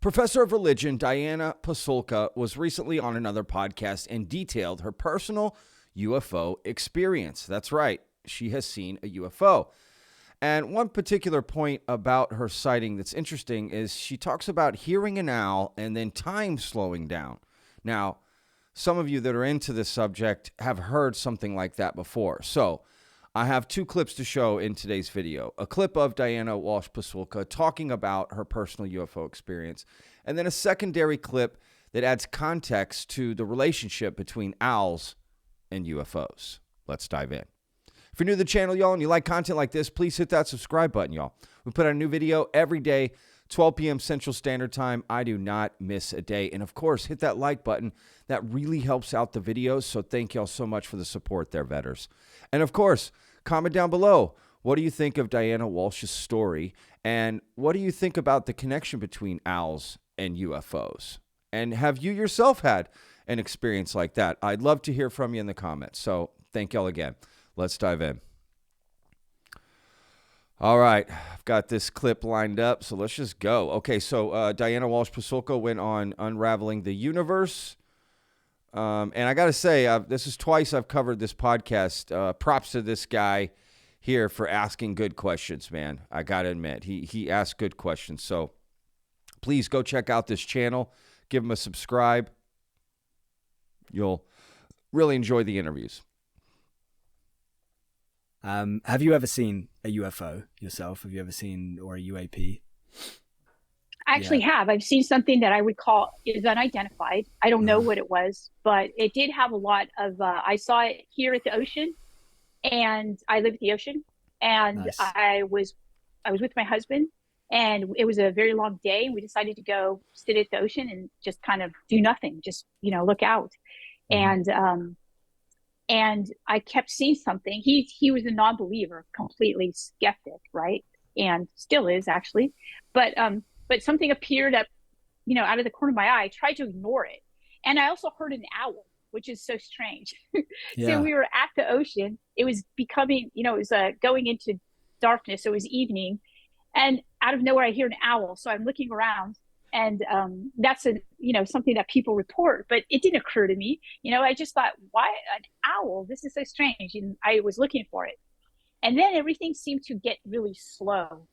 Professor of religion Diana Pasulka was recently on another podcast and detailed her personal UFO experience. That's right, she has seen a UFO. And one particular point about her sighting that's interesting is she talks about hearing an owl and then time slowing down. Now, some of you that are into this subject have heard something like that before. So I have two clips to show in today's video. A clip of Diana Walsh Pasulka talking about her personal UFO experience, and then a secondary clip that adds context to the relationship between owls and UFOs. Let's dive in. If you're new to the channel, y'all, and you like content like this, please hit that subscribe button, y'all. We put out a new video every day, 12 p.m. Central Standard Time. I do not miss a day. And, of course, hit that like button. That really helps out the videos, so thank y'all so much for the support there, vetters. And, of course, comment down below. What do you think of Diana Walsh's story? And what do you think about the connection between owls and UFOs? And have you yourself had an experience like that? I'd love to hear from you in the comments. So thank y'all again. Let's dive in. All right, I've got this clip lined up, so let's just go. Okay, so Diana Walsh Pasulka went on Unraveling the Universe. And I got to say, this is twice I've covered this podcast. Props to this guy here for asking good questions, man. I got to admit, he asked good questions. So please go check out this channel. Give him a subscribe. You'll really enjoy the interviews. Have you ever seen a UFO yourself? Have you ever seen, or a UAP? I actually have. I've seen something that I would call is unidentified. I don't know what it was, but it did have a lot of, I saw it here at the ocean, and I live at the ocean, and Nice. I was with my husband, and it was a very long day, and we decided to go sit at the ocean and just kind of do nothing, just, look out. And I kept seeing something. He was a non-believer, completely skeptic, right? And still is, actually. But something appeared up, out of the corner of my eye. I tried to ignore it. And I also heard an owl, which is so strange. Yeah. So we were at the ocean. It was becoming, it was going into darkness. So it was evening. And out of nowhere, I hear an owl. So I'm looking around. And that's something that people report, but it didn't occur to me. I just thought, why an owl? This is so strange. And I was looking for it. And then everything seemed to get really slow.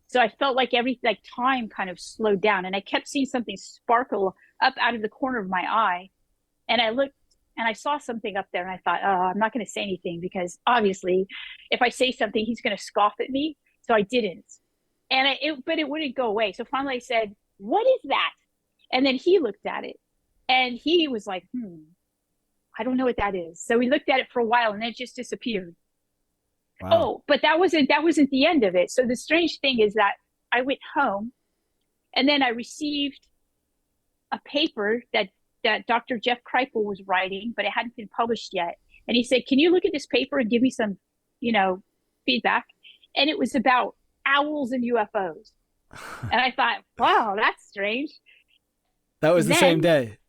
So I felt like time kind of slowed down, and I kept seeing something sparkle up out of the corner of my eye. And I looked and I saw something up there, and I thought, oh, I'm not going to say anything, because obviously if I say something, he's going to scoff at me. So I didn't. But it wouldn't go away. So finally I said, what is that? And then he looked at it, and he was like, I don't know what that is. So we looked at it for a while, and then it just disappeared. Wow. Oh, but that wasn't the end of it. So the strange thing is that I went home, and then I received a paper that Dr. Jeff Kripal was writing, but it hadn't been published yet. And he said, can you look at this paper and give me some, feedback? And it was about owls and UFOs. And I thought, wow, that's strange. That was the same day.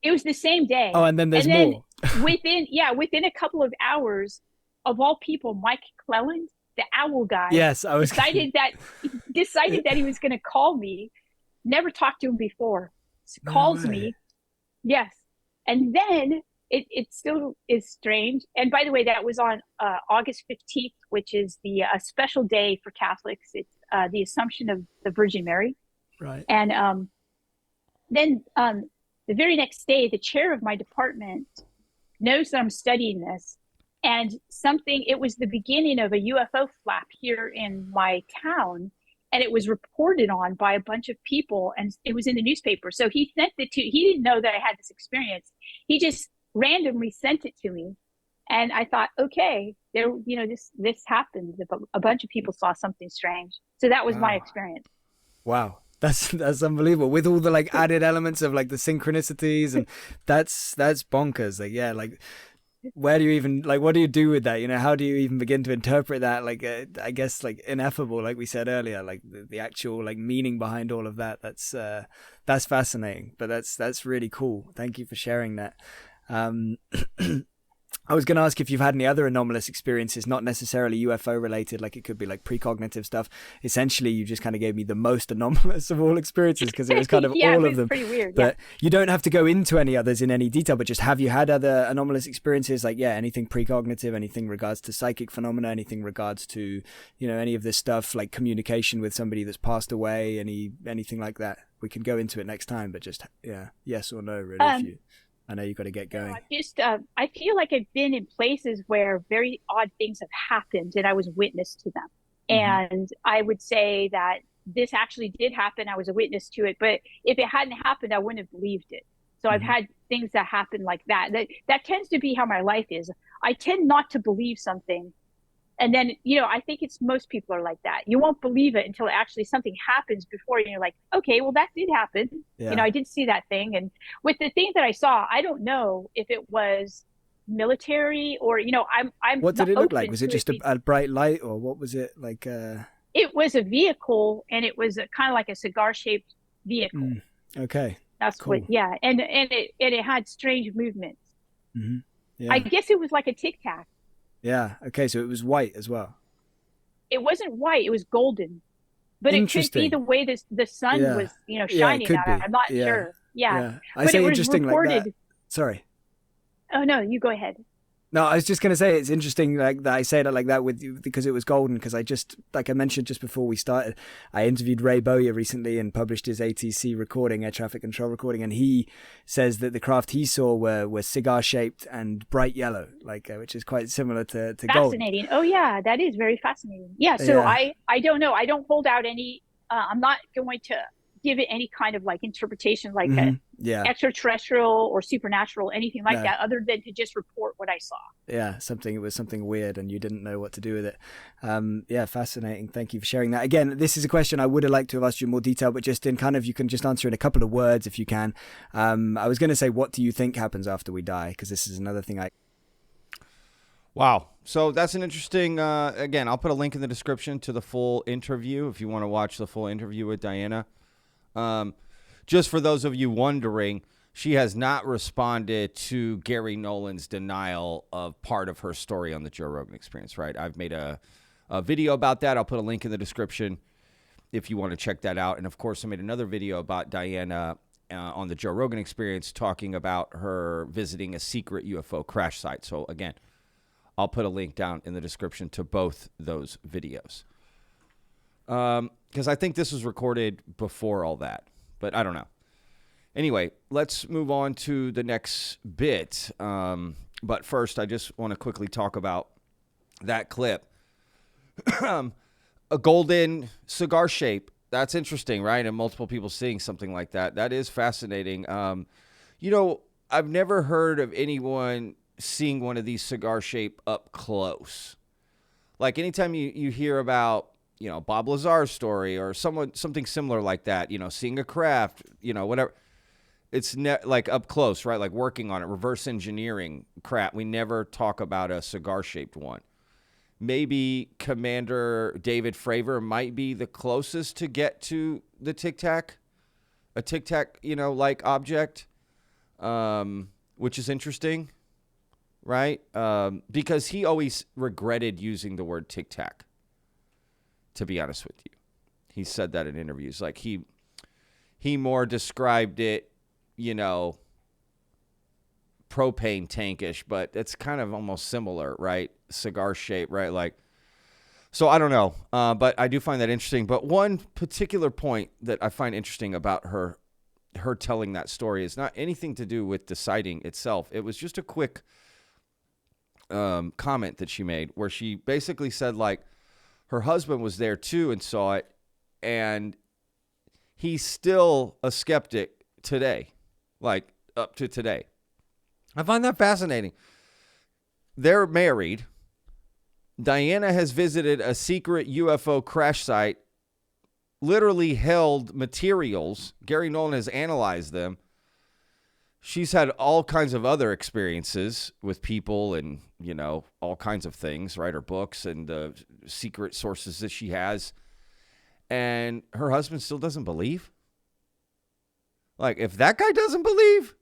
It was the same day. Oh, and then there's more. within a couple of hours, of all people, Mike Cleland, the owl guy, Yes, I was decided that he was going to call me. Never talked to him before. Calls me. Yes. And then it still is strange. And by the way, that was on August 15th, which is the special day for Catholics. It's the Assumption of the Virgin Mary. Right. And then the very next day, the chair of my department knows that I'm studying this. And it was the beginning of a UFO flap here in my town. And it was reported on by a bunch of people, and it was in the newspaper. So he sent it he didn't know that I had this experience. He just randomly sent it to me. And I thought, okay, this happened. A bunch of people saw something strange. So that was my experience. Wow. That's unbelievable, with all the added elements of the synchronicities, and that's bonkers. Where do you even what do you do with that? How do you even begin to interpret that? I guess ineffable, like we said earlier, the actual meaning behind all of that. That's fascinating, but that's really cool. Thank you for sharing that. I was going to ask if you've had any other anomalous experiences, not necessarily UFO related, like it could be like precognitive stuff. Essentially, you just kind of gave me the most anomalous of all experiences because it was kind of yeah, all it of was them. pretty weird. But you don't have to go into any others in any detail, but just have you had other anomalous experiences? Like, yeah, anything precognitive, anything regards to psychic phenomena, anything regards to, you know, any of this stuff like communication with somebody that's passed away, anything like that. We can go into it next time, but just, yeah, yes or no, really, if you... I know you've got to get going. I feel like I've been in places where very odd things have happened and I was witness to them. And I would say that this actually did happen. I was a witness to it, but if it hadn't happened, I wouldn't have believed it. So I've had things that happen like that. That tends to be how my life is. I tend not to believe something. And then, you know, I think it's most people are like that. You won't believe it until actually something happens before you're like, okay, well, that did happen. Yeah. You know, I did see that thing. And with the thing that I saw, I don't know if it was military or, you know, I'm what did it look like? Was it to just a bright light, or what was it like? It was a vehicle, and it was kind of like a cigar shaped vehicle. Okay. That's cool. Yeah. And it had strange movements. Yeah. I guess it was like a Tic Tac. Yeah. Okay. So it was white as well. It wasn't white. It was golden. But it could be the way the sun was, you know, shining on it. I'm not sure. Yeah. I say it was interesting reported... like that. Sorry. Oh, no, you go ahead. No, I was just going to say it's interesting like that I say that like that with you because it was golden, because I just, like I mentioned just before we started, I interviewed Ray Bowyer recently and published his ATC recording, air traffic control recording, and he says that the craft he saw were cigar shaped and bright yellow, like which is quite similar to gold. Fascinating. Oh yeah, that is very fascinating. Yeah, so I don't know. I don't hold out any I'm not going to give it any kind of like interpretation like extraterrestrial or supernatural, anything like that, other than to just report what I saw. Yeah, it was something weird and you didn't know what to do with it. Yeah, fascinating. Thank you for sharing that. Again, this is a question I would have liked to have asked you in more detail, but just in kind of, you can just answer in a couple of words if you can. I was going to say, what do you think happens after we die? Because this is another thing Wow. So that's an interesting, again, I'll put a link in the description to the full interview if you want to watch the full interview with Diana. Just for those of you wondering, she has not responded to Gary Nolan's denial of part of her story on the Joe Rogan Experience, right? I've made a video about that. I'll put a link in the description if you want to check that out. And, of course, I made another video about Diana on the Joe Rogan Experience talking about her visiting a secret UFO crash site. So, again, I'll put a link down in the description to both those videos. Because I think this was recorded before all that, but I don't know. Anyway, let's move on to the next bit. But first, I just want to quickly talk about that clip. A golden cigar shape. That's interesting, right? And multiple people seeing something like that. That is fascinating. You know, I've never heard of anyone seeing one of these cigar shape up close. Like anytime you hear about, you know, Bob Lazar's story or something similar like that, you know, seeing a craft, you know, whatever. It's like up close, right? Like working on it, reverse engineering crap. We never talk about a cigar-shaped one. Maybe Commander David Fravor might be the closest to get to the Tic Tac, a Tic Tac, you know, like object, which is interesting, right? Because he always regretted using the word Tic Tac. To be honest with you, he said that in interviews. Like he more described it, you know, propane tankish, but it's kind of almost similar, right? Cigar shape, right? Like, so I don't know, but I do find that interesting. But one particular point that I find interesting about her telling that story is not anything to do with the sighting itself. It was just a quick comment that she made where she basically said, like, her husband was there too and saw it, and he's still a skeptic today, like up to today. I find that fascinating. They're married. Diana has visited a secret UFO crash site, literally held materials. Gary Nolan has analyzed them. She's had all kinds of other experiences with people and, you know, all kinds of things, right? Her books and the secret sources that she has. And her husband still doesn't believe. Like, if that guy doesn't believe,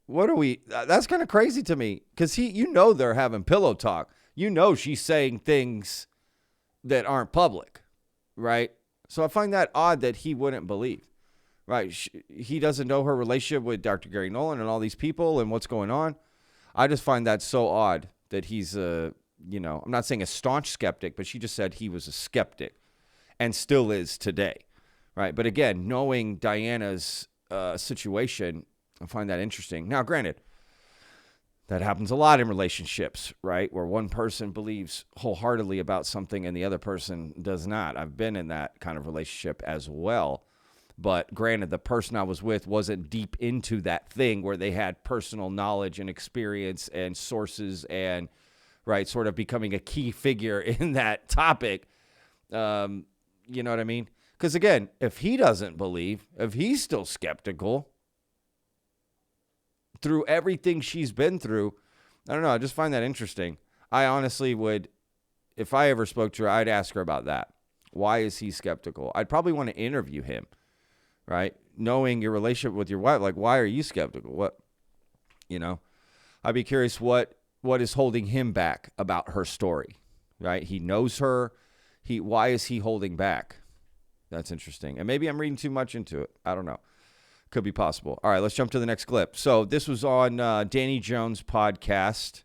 what are we? That's kind of crazy to me because they're having pillow talk. She's saying things that aren't public, right? So I find that odd that he wouldn't believe, right? He doesn't know her relationship with Dr. Gary Nolan and all these people and what's going on. I just find that so odd that he's I'm not saying a staunch skeptic, but she just said he was a skeptic and still is today, right? But again, knowing Diana's situation, I find that interesting. Now, granted, that happens a lot in relationships, right? Where one person believes wholeheartedly about something and the other person does not. I've been in that kind of relationship as well. But granted, the person I was with wasn't deep into that thing where they had personal knowledge and experience and sources and, right, sort of becoming a key figure in that topic. You know what I mean? Because again, if he doesn't believe, if he's still skeptical through everything she's been through, I don't know. I just find that interesting. I honestly would, if I ever spoke to her, I'd ask her about that. Why is he skeptical? I'd probably want to interview him, right? Knowing your relationship with your wife, like, why are you skeptical? What, I'd be curious what is holding him back about her story, right? He knows her. Why is he holding back? That's interesting. And maybe I'm reading too much into it. I don't know. Could be possible. All right, let's jump to the next clip. So this was on Danny Jones' podcast,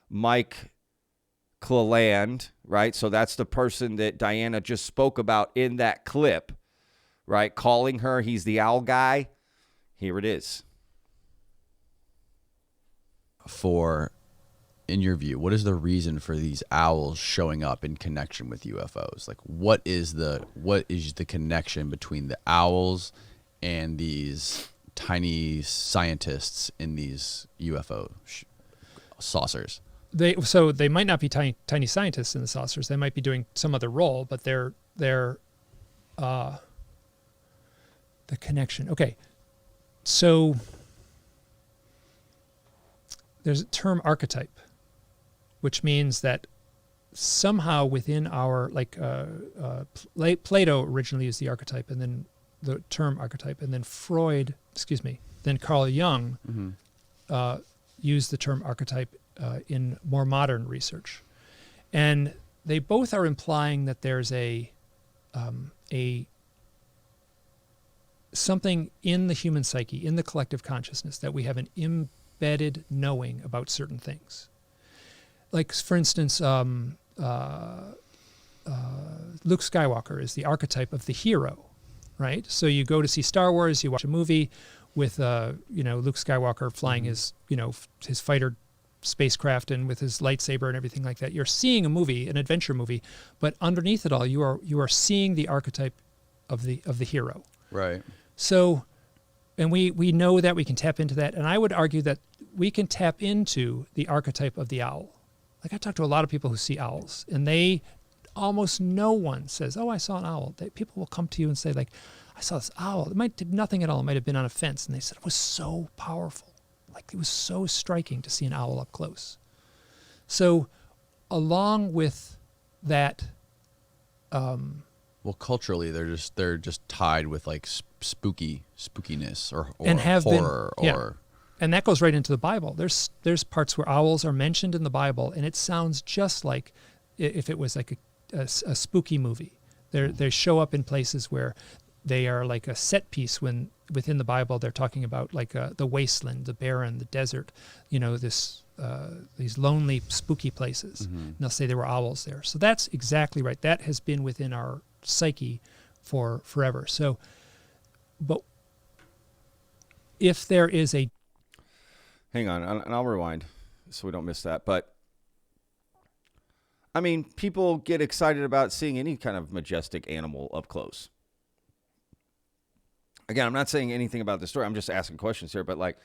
Mike Cleland, right? So that's the person that Diana just spoke about in that clip, right? Calling her, he's the owl guy. Here it is. In your view, what is the reason for these owls showing up in connection with UFOs? Like, what is the connection between the owls and these tiny scientists in these UFO saucers? They might not be tiny scientists in the saucers. They might be doing some other role, but they're the connection. Okay, so there's a term archetype, which means that somehow within our, Plato originally used the archetype, and then the term archetype, and then then Carl Jung used the term archetype in more modern research. And they both are implying that there's a something in the human psyche, in the collective consciousness, that we have an embedded knowing about certain things. Like, for instance, Luke Skywalker is the archetype of the hero, right? So you go to see Star Wars, you watch a movie with, Luke Skywalker flying his fighter spacecraft and with his lightsaber and everything like that. You're seeing a movie, an adventure movie, but underneath it all, you are seeing the archetype of the hero. Right. So, and we know that, we can tap into that, and I would argue that we can tap into the archetype of the owl. Like, I talk to a lot of people who see owls, and almost no one says, "Oh, I saw an owl." People will come to you and say, like, "I saw this owl. It might have nothing at all. It might have been on a fence," and they said it was so powerful. Like, it was so striking to see an owl up close. So, along with that, well, culturally, they're just tied with like spookiness or and have horror been, yeah. or. And that goes right into the Bible. There's parts where owls are mentioned in the Bible, and it sounds just like if it was like a spooky movie. They show up in places where they are like a set piece, when within the Bible they're talking about like the wasteland, the barren, the desert, these lonely, spooky places. And they'll say there were owls there. So that's exactly right. That has been within our psyche for forever. So, but if there is a... Hang on, and I'll rewind so we don't miss that. But, I mean, people get excited about seeing any kind of majestic animal up close. Again, I'm not saying anything about the story. I'm just asking questions here. But, like,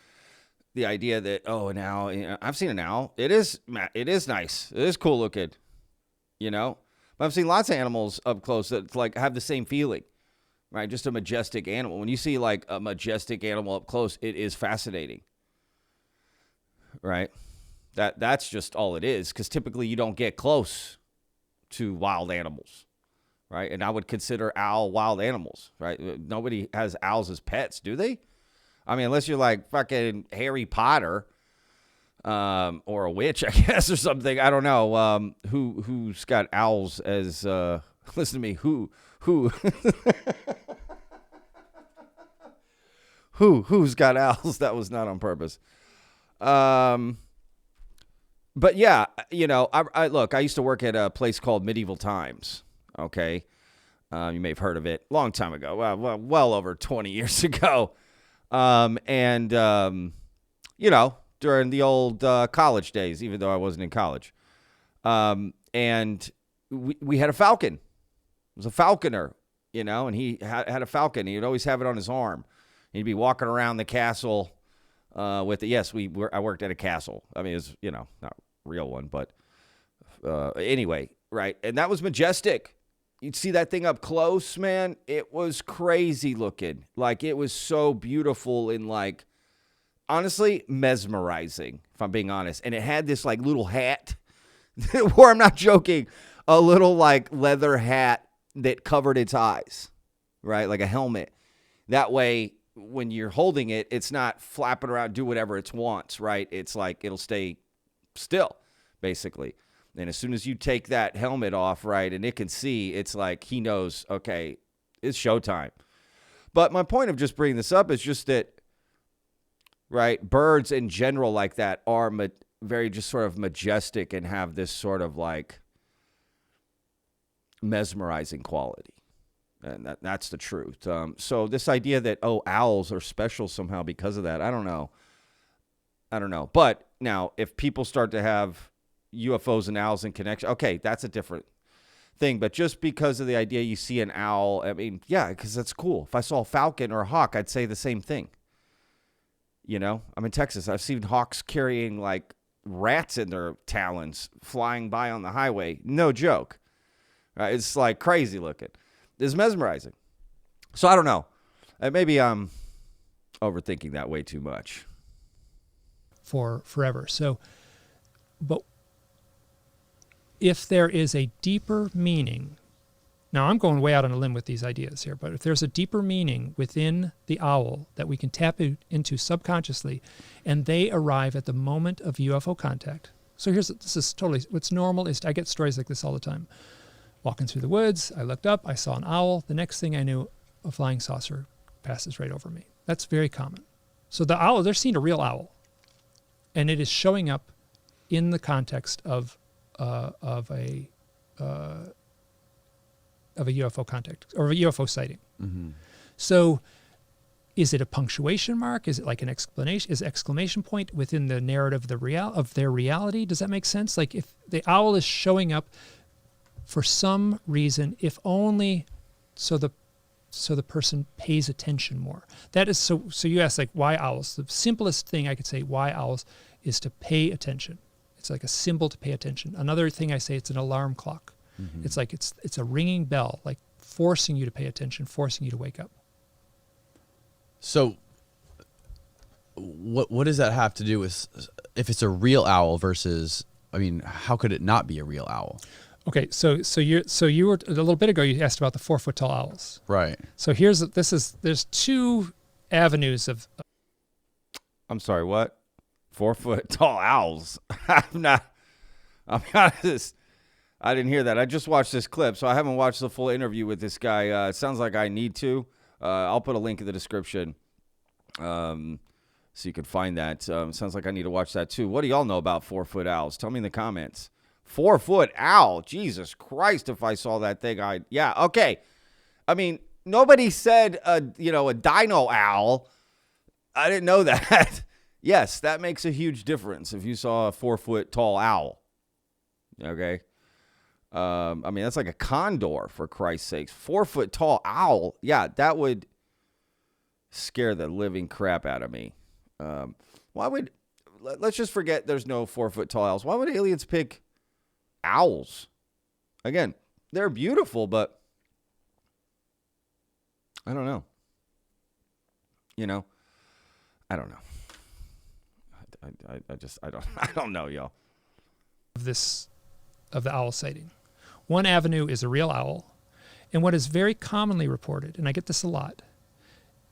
the idea that, an owl, I've seen an owl. It is nice. It is cool looking, But I've seen lots of animals up close that, like, have the same feeling, right? Just a majestic animal. When you see, like, a majestic animal up close, it is fascinating. Right? That's just all it is, because typically you don't get close to wild animals, right? And I would consider owl wild animals, right? Nobody has owls as pets, do they? I mean, unless you're like fucking Harry Potter, or a witch, I guess, or something. I don't know. Who's got owls as? Listen to me. Who? Who's got owls? That was not on purpose. But yeah, you know, I look. I used to work at a place called Medieval Times. Okay, you may have heard of it. Long time ago. Well over 20 years ago. You know, during the old college days, even though I wasn't in college. And we had a falcon. It was a falconer, you know, and he had a falcon. He'd always have it on his arm. He'd be walking around the castle with it. Yes, I worked at a castle. I mean, it's, you know, not a real one, but anyway, right? And that was majestic. You'd see that thing up close, man. It was crazy looking. Like, it was so beautiful and, like, honestly, mesmerizing, if I'm being honest. And it had this, like, little hat, where I'm not joking, a little, like, leather hat that covered its eyes, right? Like a helmet. That way, when you're holding it, it's not flapping around, do whatever it wants, right? It's like it'll stay still, basically. And as soon as you take that helmet off, right, and it can see, it's like he knows, okay, it's showtime. But my point of just bringing this up is just that, right, birds in general like that are very just sort of majestic and have this sort of like mesmerizing quality. And that's the truth. So this idea that, oh, owls are special somehow because of that, I don't know. But now, if people start to have UFOs and owls in connection, okay, that's a different thing. But just because of the idea you see an owl, I mean, yeah, because that's cool. If I saw a falcon or a hawk, I'd say the same thing. You know, I'm in Texas. I've seen hawks carrying like rats in their talons flying by on the highway. No joke. It's like crazy looking. It's mesmerizing. So I don't know. Maybe I'm overthinking that way too much. For forever. So, but if there is a deeper meaning, now I'm going way out on a limb with these ideas here, but if there's a deeper meaning within the owl that we can tap into subconsciously, and they arrive at the moment of UFO contact. So this is totally, what's normal is I get stories like this all the time. Walking through the woods, I looked up, I saw an owl. The next thing I knew, a flying saucer passes right over me. That's very common. So the owl, they're seeing a real owl, and it is showing up in the context of a UFO contact or a UFO sighting. Mm-hmm. So is it a punctuation mark? Is it like an explanation? Is exclamation point within the narrative of their reality? Does that make sense? Like if the owl is showing up for some reason, if only so the person pays attention more. That is so you ask like why owls? The simplest thing I could say why owls is to pay attention. It's like a symbol to pay attention. Another thing I say, it's an alarm clock. Mm-hmm. It's like it's a ringing bell, like forcing you to pay attention, forcing you to wake up. So what does that have to do with if it's a real owl versus, I mean, how could it not be a real owl? Okay, so you were a little bit ago. You asked about the 4-foot tall owls, right? So there's two avenues of. I'm sorry, what? 4-foot tall owls? I'm honest. I didn't hear that. I just watched this clip, so I haven't watched the full interview with this guy. It sounds like I need to. I'll put a link in the description, so you can find that. Sounds like I need to watch that too. What do y'all know about 4-foot owls? Tell me in the comments. 4-foot owl. Jesus Christ, if I saw that thing, yeah, okay. I mean, nobody said, a dino owl. I didn't know that. Yes, that makes a huge difference if you saw a 4-foot tall owl. Okay. I mean, that's like a condor, for Christ's sakes. 4-foot tall owl. Yeah, that would scare the living crap out of me. Let's just forget there's no 4-foot tall owls. Why would aliens pick owls? Again, they're beautiful, but I don't know. I don't know. I don't know, y'all. Of the owl sighting. One avenue is a real owl, and what is very commonly reported, and I get this a lot,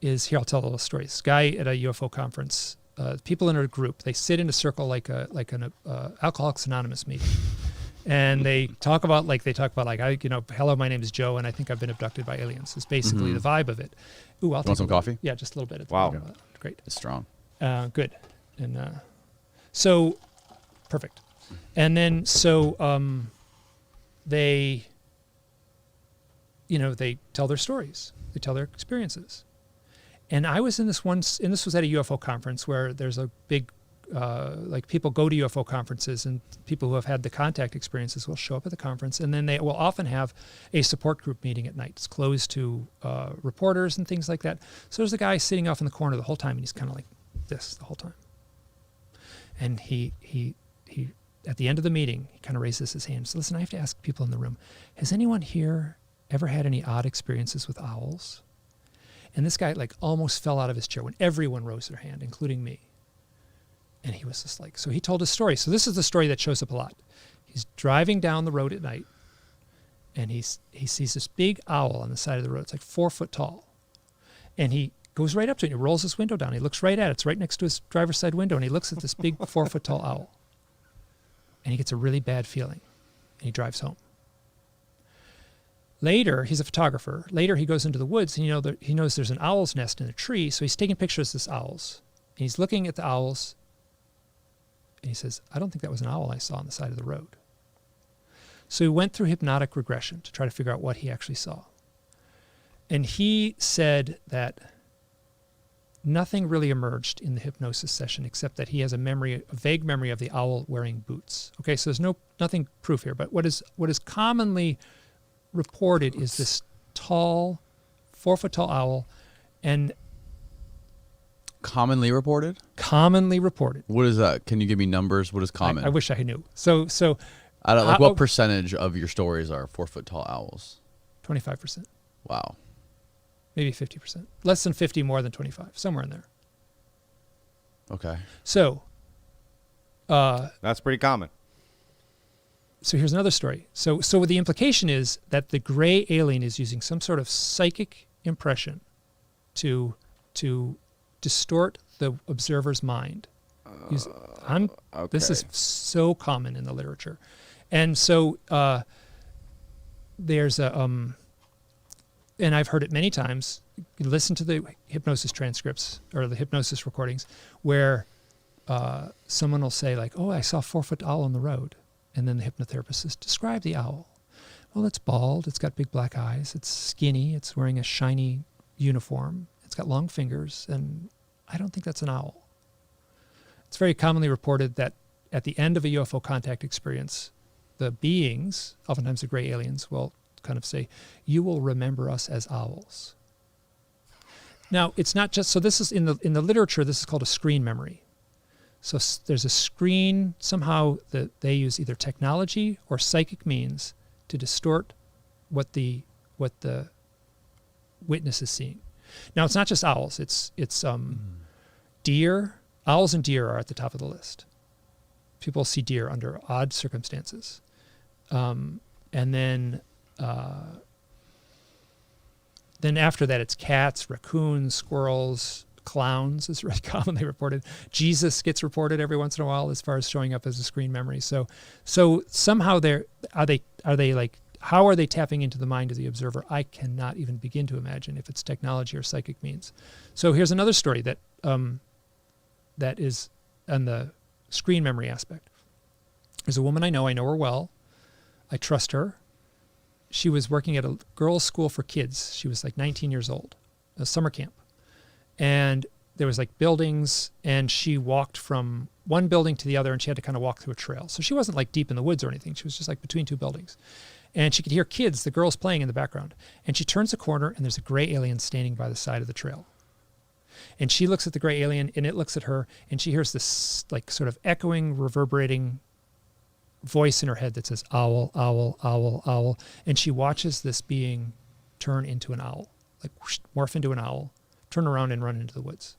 is here. I'll tell a little story. This guy at a UFO conference. People in a group, they sit in a circle like an Alcoholics Anonymous meeting, and they talk about hello, my name is Joe, and I think I've been abducted by aliens. It's basically the vibe of it. Ooh, I'll take some coffee? Yeah, just a little bit. Wow, great. It's strong. Good, and so perfect. And then they tell their stories. They tell their experiences. And I was in this once, and this was at a UFO conference where there's a big, people go to UFO conferences, and people who have had the contact experiences will show up at the conference, and then they will often have a support group meeting at night. It's closed to reporters and things like that. So there's a guy sitting off in the corner the whole time, and he's kind of like this the whole time. And he at the end of the meeting, he kind of raises his hand. So listen, I have to ask people in the room, has anyone here ever had any odd experiences with owls? And this guy almost fell out of his chair when everyone rose their hand, including me. And he was just so he told his story. So this is the story that shows up a lot. He's driving down the road at night, and he sees this big owl on the side of the road. It's 4 foot tall. And he goes right up to it, and he rolls his window down. He looks right at it. It's right next to his driver's side window, and he looks at this big 4 foot tall owl. And he gets a really bad feeling, and he drives home. Later, he's a photographer. Later, he goes into the woods, and he knows there's an owl's nest in a tree, so he's taking pictures of this owls. And he's looking at the owls, and he says, I don't think that was an owl I saw on the side of the road. So he went through hypnotic regression to try to figure out what he actually saw. And he said that nothing really emerged in the hypnosis session except that he has a vague memory of the owl wearing boots. Okay, so there's nothing proof here, but what is commonly reported is this tall, 4 foot tall owl, and Commonly reported? Commonly reported. What is that? Can you give me numbers? What is common? I wish I knew. So I don't, what percentage of your stories are 4 foot tall owls? 25%. Wow. Maybe 50%. Less than 50, more than 25. Somewhere in there. Okay. So that's pretty common. So here's another story. So the implication is that the gray alien is using some sort of psychic impression to distort the observer's mind. This is so common in the literature. And so there's and I've heard it many times, you listen to the hypnosis transcripts or the hypnosis recordings where someone will say oh, I saw a 4 foot owl on the road. And then the hypnotherapist says, describe the owl. Well, it's bald. It's got big black eyes. It's skinny. It's wearing a shiny uniform. It's got long fingers. And I don't think that's an owl. It's very commonly reported that at the end of a UFO contact experience, the beings, oftentimes the gray aliens, will kind of say, you will remember us as owls. Now, it's not just, so this is in the literature, this is called a screen memory. So there's a screen somehow that they use either technology or psychic means to distort what the witness is seeing. Now it's not just owls. It's deer. Owls and deer are at the top of the list. People see deer under odd circumstances, and then after that it's cats, raccoons, squirrels. Clowns is very commonly reported. Jesus gets reported every once in a while as far as showing up as a screen memory. So somehow how are they tapping into the mind of the observer? I cannot even begin to imagine if it's technology or psychic means. So here's another story that is on the screen memory aspect. There's a woman I know her well. I trust her. She was working at a girls' school for kids. She was 19 years old, a summer camp. And there was buildings, and she walked from one building to the other, and she had to kind of walk through a trail. So she wasn't deep in the woods or anything. She was just between two buildings. And she could hear kids, the girls playing in the background. And she turns a corner, and there's a gray alien standing by the side of the trail. And she looks at the gray alien, and it looks at her, and she hears this sort of echoing, reverberating voice in her head that says, owl, owl, owl, owl. And she watches this being turn into an owl, whoosh, morph into an owl, turn around and run into the woods.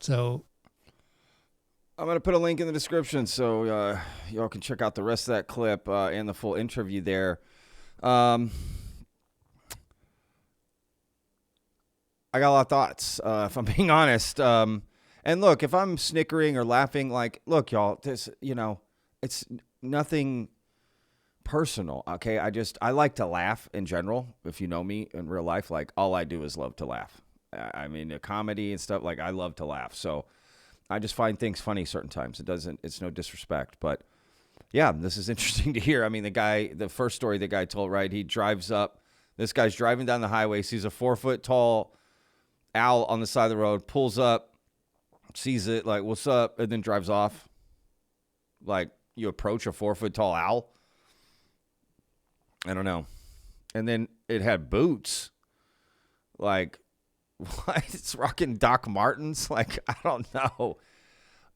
So I'm going to put a link in the description so y'all can check out the rest of that clip and the full interview there. I got a lot of thoughts, if I'm being honest. And look, if I'm snickering or laughing, like, look, y'all, this, it's nothing personal. Okay. I like to laugh in general. If you know me in real life, like all I do is love to laugh. I mean, the comedy and stuff, like I love to laugh. So I just find things funny certain times. It's no disrespect, but yeah, this is interesting to hear. I mean, the first story the guy told, right? He drives up, this guy's driving down the highway, sees a 4-foot tall owl on the side of the road, pulls up, sees it, like, what's up? And then drives off. Like, you approach a 4-foot tall owl. I don't know. And then it had boots. Like, what? It's rocking Doc Martens? Like, I don't know.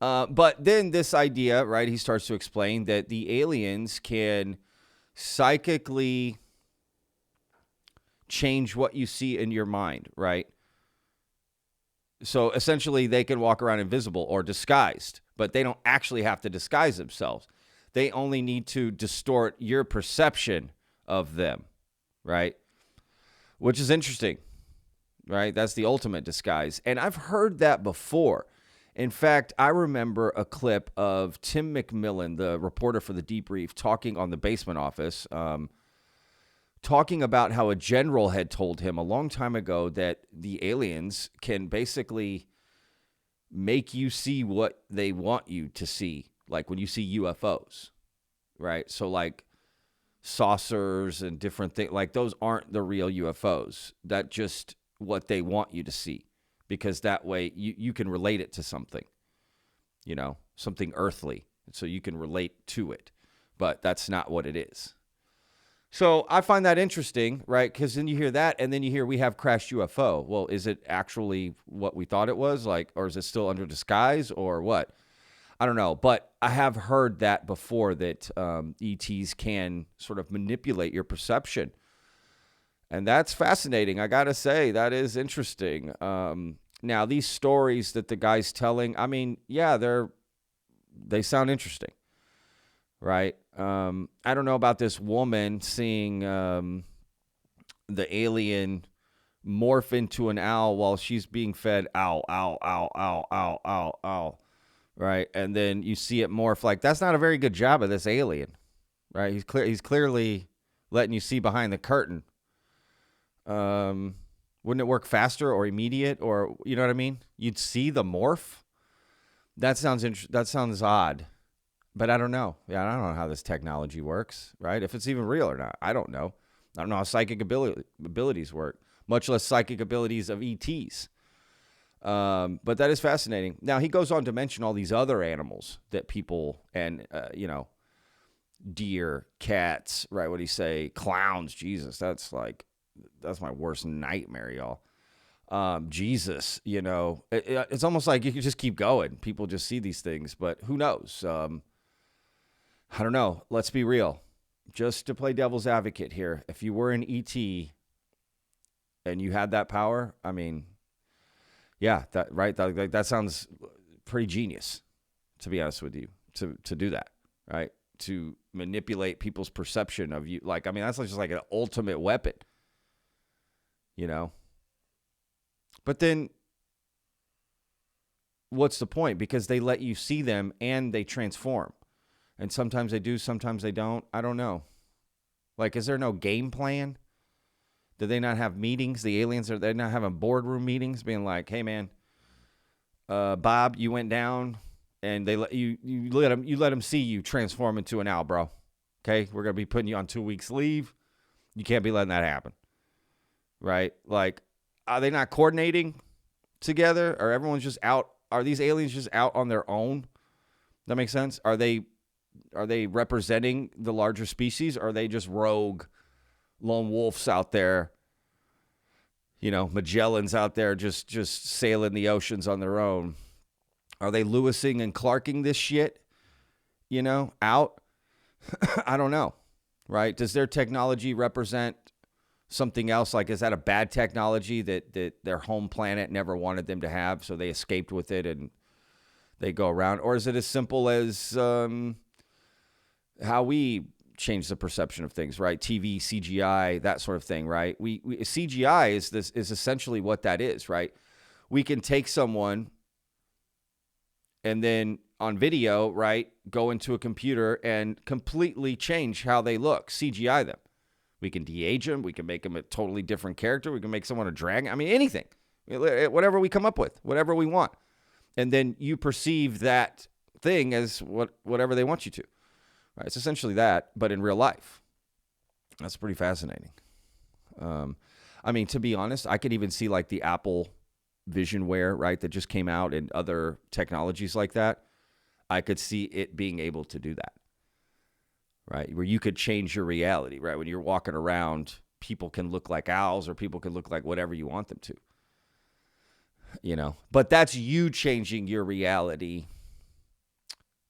But then this idea, right, he starts to explain that the aliens can psychically change what you see in your mind, right? So essentially they can walk around invisible or disguised, but they don't actually have to disguise themselves. They only need to distort your perception of them, right? Which is interesting, right? That's the ultimate disguise. And I've heard that before. In fact, I remember a clip of Tim McMillan, the reporter for the Debrief, talking on the Basement Office, talking about how a general had told him a long time ago that the aliens can basically make you see what they want you to see, like when you see UFOs, right? So like saucers and different things, like those aren't the real UFOs. That's just what they want you to see, because that way you can relate it to something, something earthly, so you can relate to it, but that's not what it is. So I find that interesting, right? Because then you hear that, and then you hear we have crashed UFO. Well, is it actually what we thought it was, like, or is it still under disguise, or what? I don't know, but I have heard that before, that ETs can sort of manipulate your perception, and that's fascinating. I gotta say, that is interesting. Now, these stories that the guy's telling, I mean, yeah, they sound interesting, right? I don't know about this woman seeing the alien morph into an owl while she's being fed owl, owl, owl, owl, owl, owl, owl, right? And then you see it morph. Like, that's not a very good job of this alien, right? He's clearly letting you see behind the curtain. Wouldn't it work faster or immediate, or, you know what I mean? You'd see the morph. That sounds odd. But I don't know. Yeah, I don't know how this technology works, right? If it's even real or not. I don't know. I don't know how psychic abilities work, much less psychic abilities of ETs. But that is fascinating. Now, he goes on to mention all these other animals that people and, deer, cats, right? What do you say? Clowns. Jesus, that's my worst nightmare, y'all. Jesus, it's almost like you can just keep going. People just see these things, but who knows? I don't know. Let's be real. Just to play devil's advocate here, if you were an ET and you had that power, I mean, yeah, that sounds pretty genius, to be honest with you, to do that, right? To manipulate people's perception of you. Like, I mean, that's just like an ultimate weapon, But then what's the point? Because they let you see them and they transform. And sometimes they do, sometimes they don't. I don't know. Like, is there no game plan? Do they not have meetings? The aliens, are they not having boardroom meetings, being like, "Hey, man, Bob, you went down, and they let you let them see you transform into an owl, bro. Okay, we're gonna be putting you on 2 weeks leave. You can't be letting that happen, right? Like, are they not coordinating together, or everyone's just out? Are these aliens just out on their own? That makes sense. Are they representing the larger species, or are they just rogue lone wolves out there? Magellans out there just sailing the oceans on their own. Are they Lewising and Clarking this shit, out? I don't know, right? Does their technology represent something else? Like, is that a bad technology that their home planet never wanted them to have, so they escaped with it and they go around? Or is it as simple as how we change the perception of things, right? TV, CGI, that sort of thing, right? We CGI is essentially what that is, right? We can take someone and then on video, right, go into a computer and completely change how they look, CGI them. We can de-age them. We can make them a totally different character. We can make someone a dragon. I mean, anything, whatever we come up with, whatever we want. And then you perceive that thing as whatever they want you to. Right? It's essentially that, but in real life. That's pretty fascinating. I mean, to be honest, I could even see like the Apple Vision Wear, right, that just came out and other technologies like that. I could see it being able to do that, right, where you could change your reality, right? When you're walking around, people can look like owls or people can look like whatever you want them to, you know. But that's you changing your reality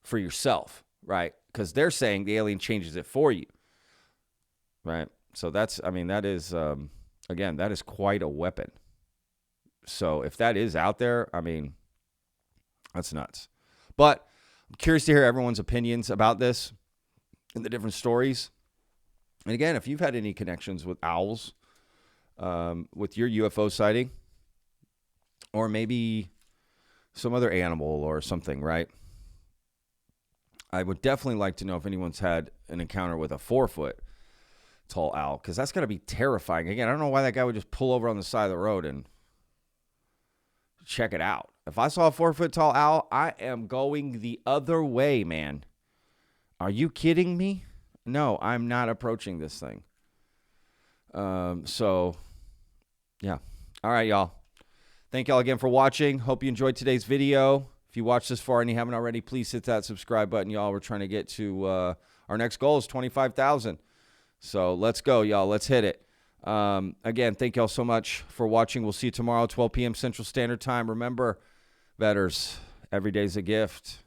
for yourself, right? Because they're saying the alien changes it for you, right? So that's, I mean, that is, again, that is quite a weapon. So if that is out there, I mean, that's nuts. But I'm curious to hear everyone's opinions about this and the different stories. And again, if you've had any connections with owls, with your UFO sighting, or maybe some other animal or something, right? I would definitely like to know if anyone's had an encounter with a 4-foot tall owl, because that's got to be terrifying. Again, I don't know why that guy would just pull over on the side of the road and check it out. If I saw a 4-foot tall owl, I am going the other way, man. Are you kidding me? No, I'm not approaching this thing. So, yeah. All right, y'all. Thank y'all again for watching. Hope you enjoyed today's video. If you watched this far and you haven't already, please hit that subscribe button, y'all. We're trying to get to our next goal is 25,000. So let's go, y'all. Let's hit it. Again, thank y'all so much for watching. We'll see you tomorrow, 12 p.m. Central Standard Time. Remember, Vetters, every day's a gift.